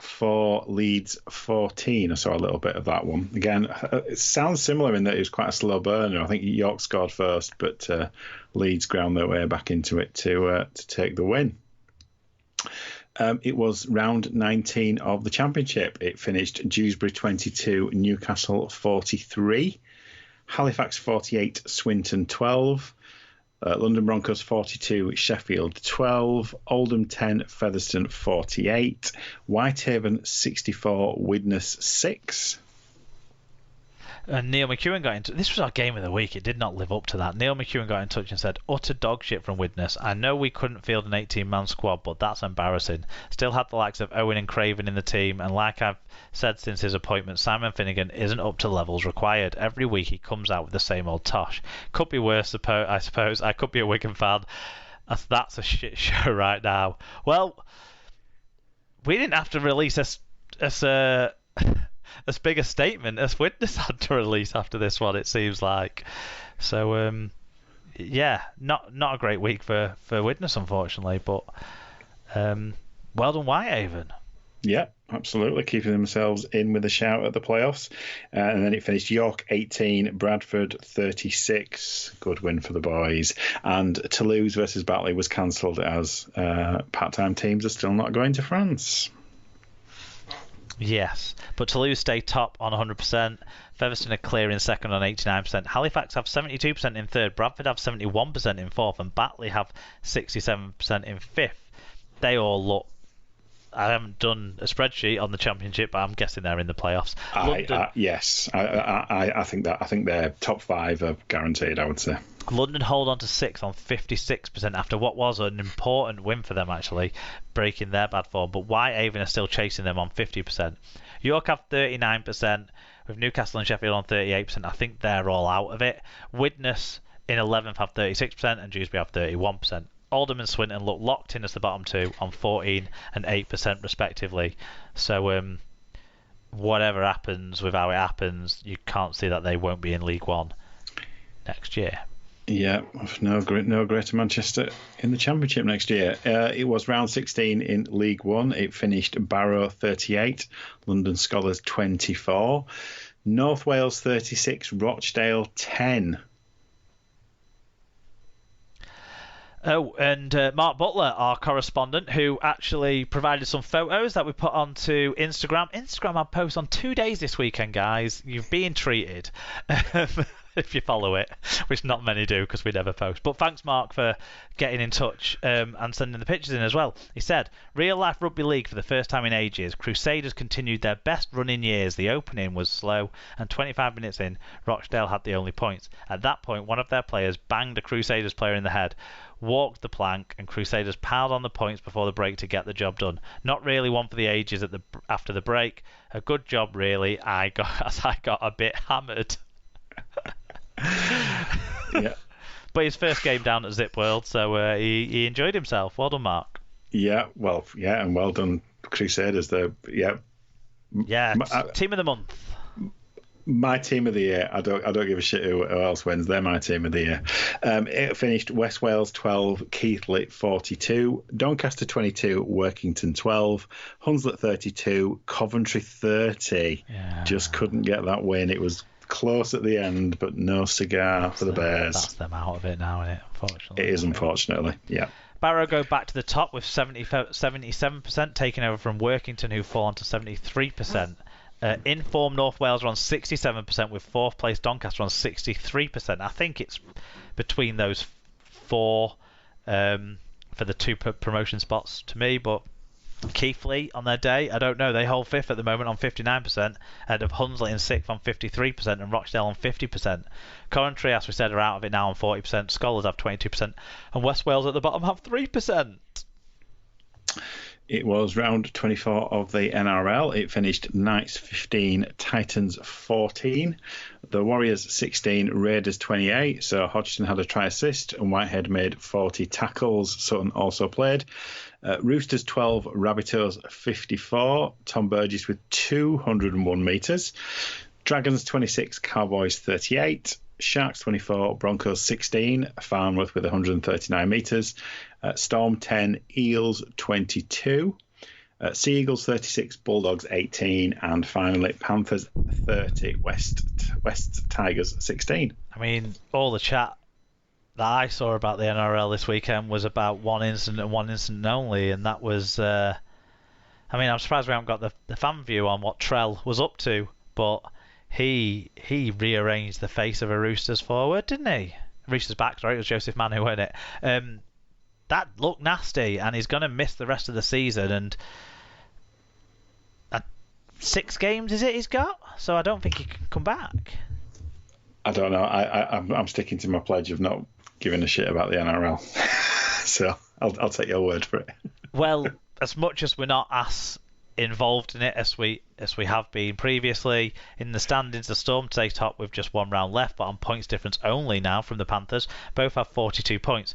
for Leeds 14. I saw a little bit of that one. Again, it sounds similar in that it was quite a slow burner. I think York scored first, but Leeds ground their way back into it to take the win. It was round 19 of the Championship. It finished Dewsbury 22, Newcastle 43, Halifax 48, Swinton 12, London Broncos 42, Sheffield 12, Oldham 10, Featherstone 48, Whitehaven 64, Widnes 6. And Neil McEwen got into this. Was our game of the week. It did not live up to that. Neil McEwen got in touch and said, utter dog shit from Widnes. I know we couldn't field an 18-man squad, but that's embarrassing. Still had the likes of Owen and Craven in the team, and like I've said since his appointment, Simon Finnegan isn't up to levels required. Every week he comes out with the same old tosh. Could be worse, I suppose. I could be a Wigan fan. That's a shit show right now. Well, we didn't have to release as big a statement as Widnes had to release after this one, it seems like. So, yeah, not a great week for Widnes, unfortunately, but well done, Whitehaven. Yeah, absolutely, keeping themselves in with a shout at the playoffs. And then it finished York 18, Bradford 36. Good win for the boys. And Toulouse versus Batley was cancelled as part-time teams are still not going to France. Yes, but Toulouse stay top on 100%. Featherstone are clear in second on 89%. Halifax have 72% in third. Bradford have 71% in fourth. And Batley have 67% in fifth. They all look... I haven't done a spreadsheet on the Championship, but I'm guessing they're in the playoffs. Yes, I think their top five are guaranteed, I would say. London hold on to sixth on 56% after what was an important win for them, actually, breaking their bad form. But Whitehaven are still chasing them on 50%. York have 39%, with Newcastle and Sheffield on 38%. I think they're all out of it. Widnes in 11th have 36% and Dewsbury have 31%. Oldham and Swinton look locked in as the bottom two on 14 and 8% respectively. So whatever happens with how it happens, you can't see that they won't be in League One next year. Yeah, no Greater Manchester in the Championship next year. It was round 16 in League One. It finished Barrow 38, London Scholars 24, North Wales 36, Rochdale 10. Oh, and Mark Butler, our correspondent, who actually provided some photos that we put onto Instagram. Instagram had posts on 2 days this weekend, guys. You've been treated. If you follow it, which not many do because we never post. But thanks, Mark, for getting in touch and sending the pictures in as well. He said, real life rugby league for the first time in ages. Crusaders continued their best run in years. The opening was slow, and 25 minutes in, Rochdale had the only points. At that point, one of their players banged a Crusaders player in the head, walked the plank, and Crusaders piled on the points before the break to get the job done. Not really one for the ages after the break. A good job, really. I got a bit hammered. Yeah, but his first game down at Zip World, so he enjoyed himself. Well done, Mark. Yeah, and well done, Crusaders. Team of the month. My team of the year. I don't give a shit who else wins. They're my team of the year. It finished West Wales 12, Keighley 42, Doncaster 22, Workington 12, Hunslet 32, Coventry 30. Yeah. Just couldn't get that win. It was close at the end, but no cigar for the Bears. That's them out of it now, isn't it? Unfortunately. It is, unfortunately, yeah. Barrow go back to the top with 77%, taking over from Workington, who fall on to 73%. In form, North Wales are on 67%, with fourth place Doncaster on 63%. I think it's between those four for the two promotion spots to me, but Keighley on their day, I don't know. They hold fifth at the moment on 59%, ahead of Hunslet in sixth on 53% and Rochdale on 50%. Coventry, as we said, are out of it now on 40%. Scholars have 22%, and West Wales at the bottom have 3%. It was round 24 of the NRL. It finished Knights 15, Titans 14, the Warriors 16, Raiders 28. So Hodgson had a try assist and Whitehead made 40 tackles. Sutton also played. Roosters 12, Rabbitohs 54, Tom Burgess with 201 metres. Dragons 26, Cowboys 38, Sharks 24, Broncos 16, Farnworth with 139 metres. Storm 10, Eels 22. Sea Eagles 36, Bulldogs 18, and finally Panthers 30, West Tigers 16. I mean, all the chat that I saw about the NRL this weekend was about one incident and one incident only, and that was. I mean, I'm surprised we haven't got the fan view on what Trell was up to, but he rearranged the face of a Roosters forward, didn't he? Roosters back, sorry, it was Joseph Manu, wasn't it? That looked nasty, and he's going to miss the rest of the season. And 6 games is it he's got? So I don't think he can come back. I don't know. I'm sticking to my pledge of not giving a shit about the NRL. So I'll take your word for it. Well, as much as we're not as involved in it as we have been previously, in the standings, the Storm take top with just 1 round left, but on points difference only now from the Panthers. Both have 42 points.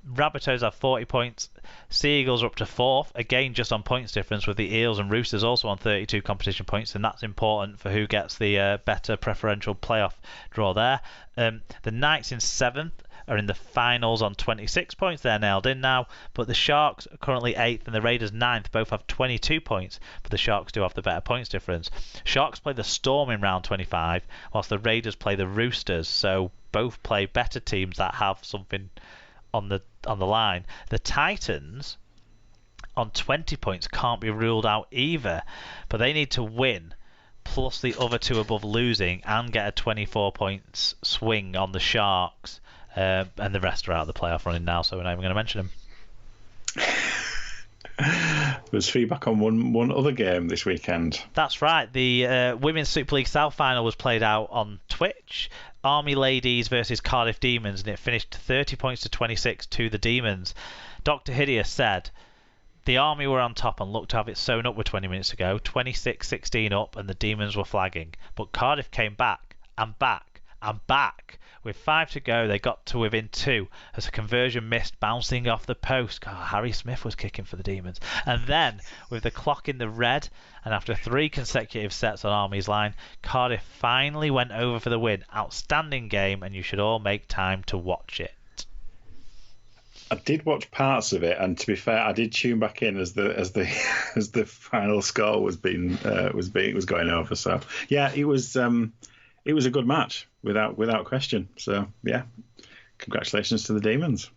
Rabbitohs have 40 points. Sea Eagles are up to 4th, again just on points difference, with the Eels and Roosters also on 32 competition points, and that's important for who gets the better preferential playoff draw there. The Knights in 7th are in the finals on 26 points. They're nailed in now, but the Sharks are currently 8th and the Raiders 9th. Both have 22 points, but the Sharks do have the better points difference. Sharks play the Storm in round 25, whilst the Raiders play the Roosters, so both play better teams that have something on the line. The Titans on 20 points can't be ruled out either, but they need to win plus the other 2 above losing and get a 24 points swing on the Sharks, and the rest are out of the playoff running now, so we're not even going to mention them. There's feedback on one other game this weekend. That's right. The Women's Super League South final was played out on Twitch. Army Ladies versus Cardiff Demons, and it finished 30 points to 26 to the Demons. Dr. Hideous said the Army were on top and looked to have it sewn up with 20 minutes ago, 26-16 up, and the Demons were flagging. But Cardiff came back and back and back. With 5 to go, they got to within 2 as a conversion missed, bouncing off the post. God, Harry Smith was kicking for the Demons. And then, with the clock in the red, and after 3 consecutive sets on Army's line, Cardiff finally went over for the win. Outstanding game, and you should all make time to watch it. I did watch parts of it, and to be fair, I did tune back in as the final score was going over. So yeah, it was a good match without question. So yeah, congratulations to the Demons.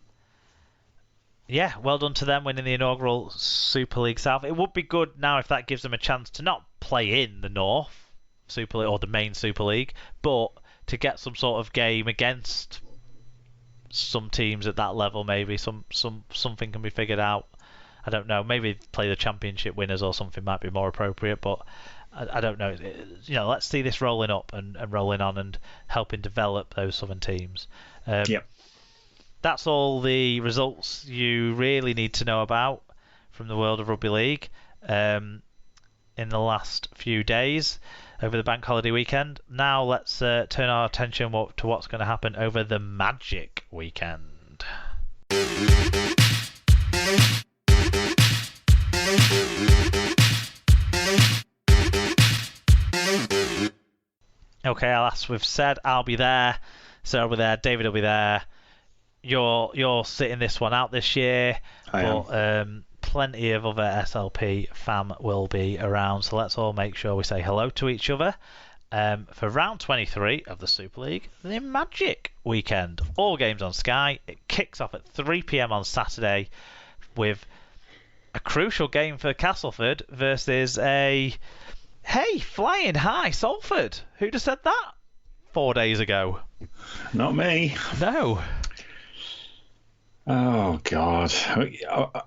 Yeah, well done to them winning the inaugural Super League South. It would be good now if that gives them a chance to not play in the North Super League or the main Super League, but to get some sort of game against some teams at that level. Maybe something can be figured out. I don't know. Maybe play the championship winners or something might be more appropriate, but I don't know. Let's see this rolling up and rolling on and helping develop those southern teams. Yep. That's all the results you really need to know about from the world of rugby league in the last few days over the bank holiday weekend. Now let's turn our attention to what's going to happen over the Magic weekend. Okay, as we've said, I'll be there. Sarah will be there. David will be there. You're sitting this one out this year. I am. Plenty of other SLP fam will be around, so let's all make sure we say hello to each other. For round 23 of the Super League, the Magic weekend. All games on Sky. It kicks off at 3 p.m. on Saturday with a crucial game for Castleford versus flying high Salford. Who'd have said that 4 days ago? Not me. No. Oh, God.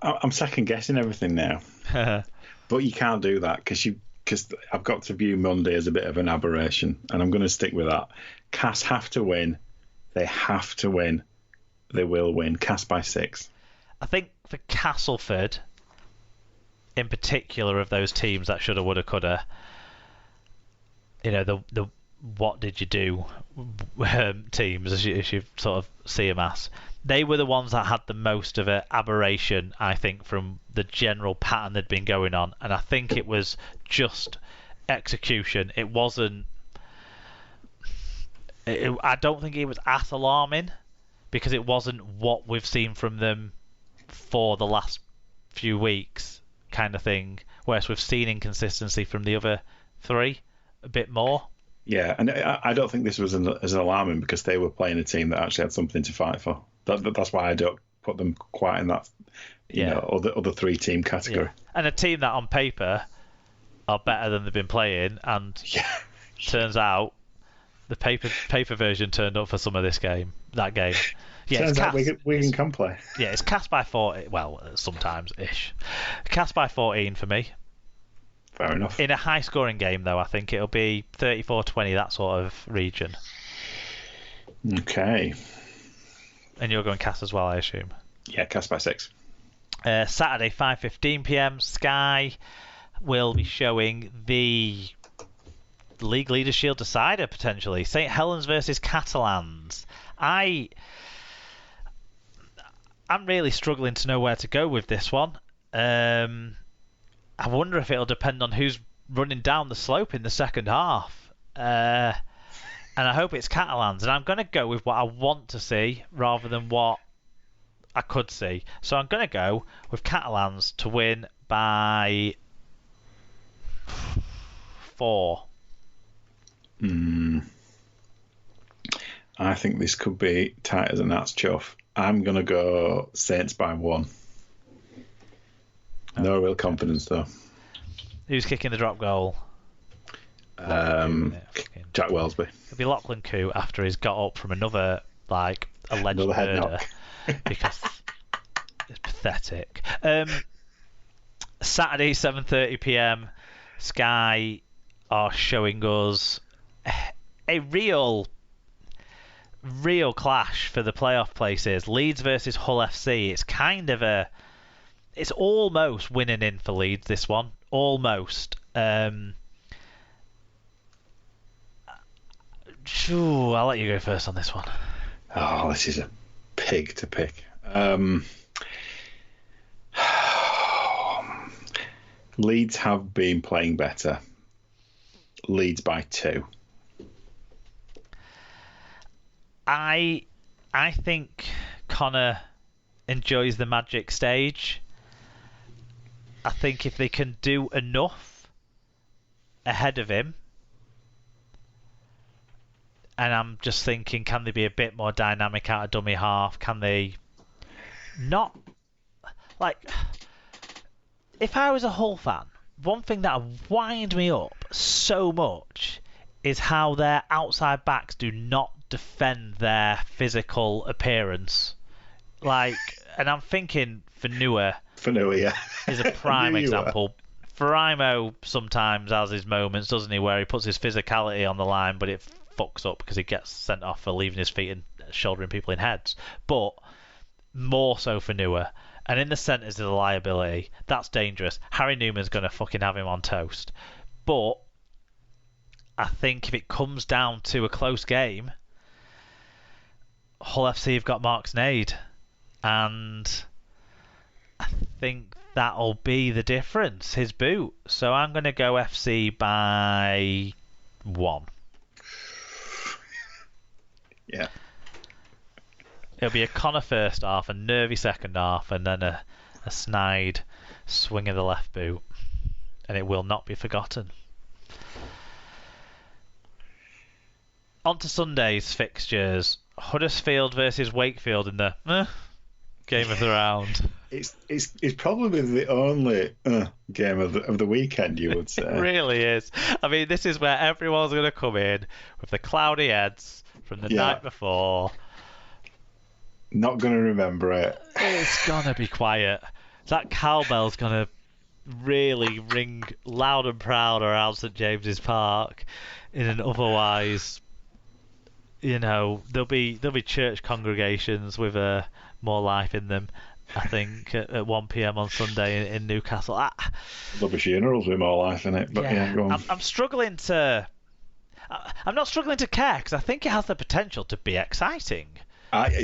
I'm second guessing everything now. But you can't do that because I've got to view Monday as a bit of an aberration, and I'm going to stick with that. Cass have to win. They have to win. They will win. Cass by 6. I think for Castleford, in particular of those teams that shoulda, woulda, coulda, the what did you do teams, as you sort of see them as, they were the ones that had the most of an aberration, I think, from the general pattern that'd been going on. And I think it was just execution. It wasn't... I don't think it was as alarming, because it wasn't what we've seen from them for the last few weeks kind of thing, whereas we've seen inconsistency from the other three a bit more. Yeah, and I don't think this was as alarming because they were playing a team that actually had something to fight for. That's why I don't put them quite in that, you know, other three-team category. Yeah. And a team that on paper are better than they've been playing, and turns out the paper version turned up for some of that game. Yeah, turns out Wigan can play. Yeah, it's cast by 40. Well, sometimes ish. Cast by 14 for me. Fair enough. In a high-scoring game, though, I think it'll be 34-20, that sort of region. Okay. And you're going cast as well, I assume. Yeah, cast by 6. Saturday, 5:15 p.m. Sky will be showing the League Leaders Shield decider potentially. St Helens versus Catalans. I'm really struggling to know where to go with this one. I wonder if it'll depend on who's running down the slope in the second half. And I hope it's Catalans. And I'm going to go with what I want to see rather than what I could see. So I'm going to go with Catalans to win by 4. I think this could be tight as a gnat's chuff. I'm going to go Saints by 1. No real confidence, though. Who's kicking the drop goal? Jack Wellesby. It'll be Lachlan Coote after he's got up from another, alleged murder. Because it's pathetic. Saturday, 7:30 p.m. Sky are showing us a real clash for the playoff places. Leeds versus Hull FC. It's almost winning in for Leeds, this one. Almost. I'll let you go first on this one. Oh, this is a pig to pick. Leeds have been playing better. Leeds by 2. I think Connor enjoys the magic stage. I think if they can do enough ahead of him, and I'm just thinking, can they be a bit more dynamic out of dummy half? Can they not... if I was a Hull fan, one thing that winds me up so much is how their outside backs do not defend their physical appearance. And I'm thinking Fanua yeah. is a prime example. Faraimo sometimes has his moments, doesn't he, where he puts his physicality on the line, but it fucks up because he gets sent off for leaving his feet and shouldering people in heads. But more so Fanua. And in the centres is a liability. That's dangerous. Harry Newman's going to fucking have him on toast. But I think if it comes down to a close game, Hull FC have got Mark Sneyd. And I think that'll be the difference, his boot. So I'm going to go FC by 1. Yeah. It'll be a Connor first half, a nervy second half, and then a snide swing of the left boot. And it will not be forgotten. On to Sunday's fixtures. Huddersfield versus Wakefield in the game of the round. It's probably the only game of the weekend, you would say. It really is. I mean, this is where everyone's going to come in with the cloudy heads from the night before. Not going to remember it. It's going to be quiet. That cowbell's going to really ring loud and proud around St James's Park in an otherwise... there'll be church congregations with more life in them, I think, at 1 p.m. on Sunday in Newcastle. There'll be funerals with more life in it, but yeah, go on. I'm struggling to... I'm not struggling to care, because I think it has the potential to be exciting.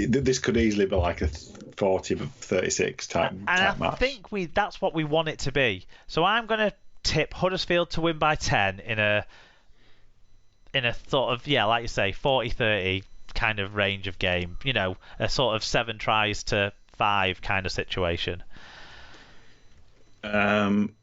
This could easily be like a 40-36 type match. I think that's what we want it to be. So I'm going to tip Huddersfield to win by 10 in a sort of, like you say, 40-30 kind of range of game. A sort of 7 tries to 5 kind of situation. Um,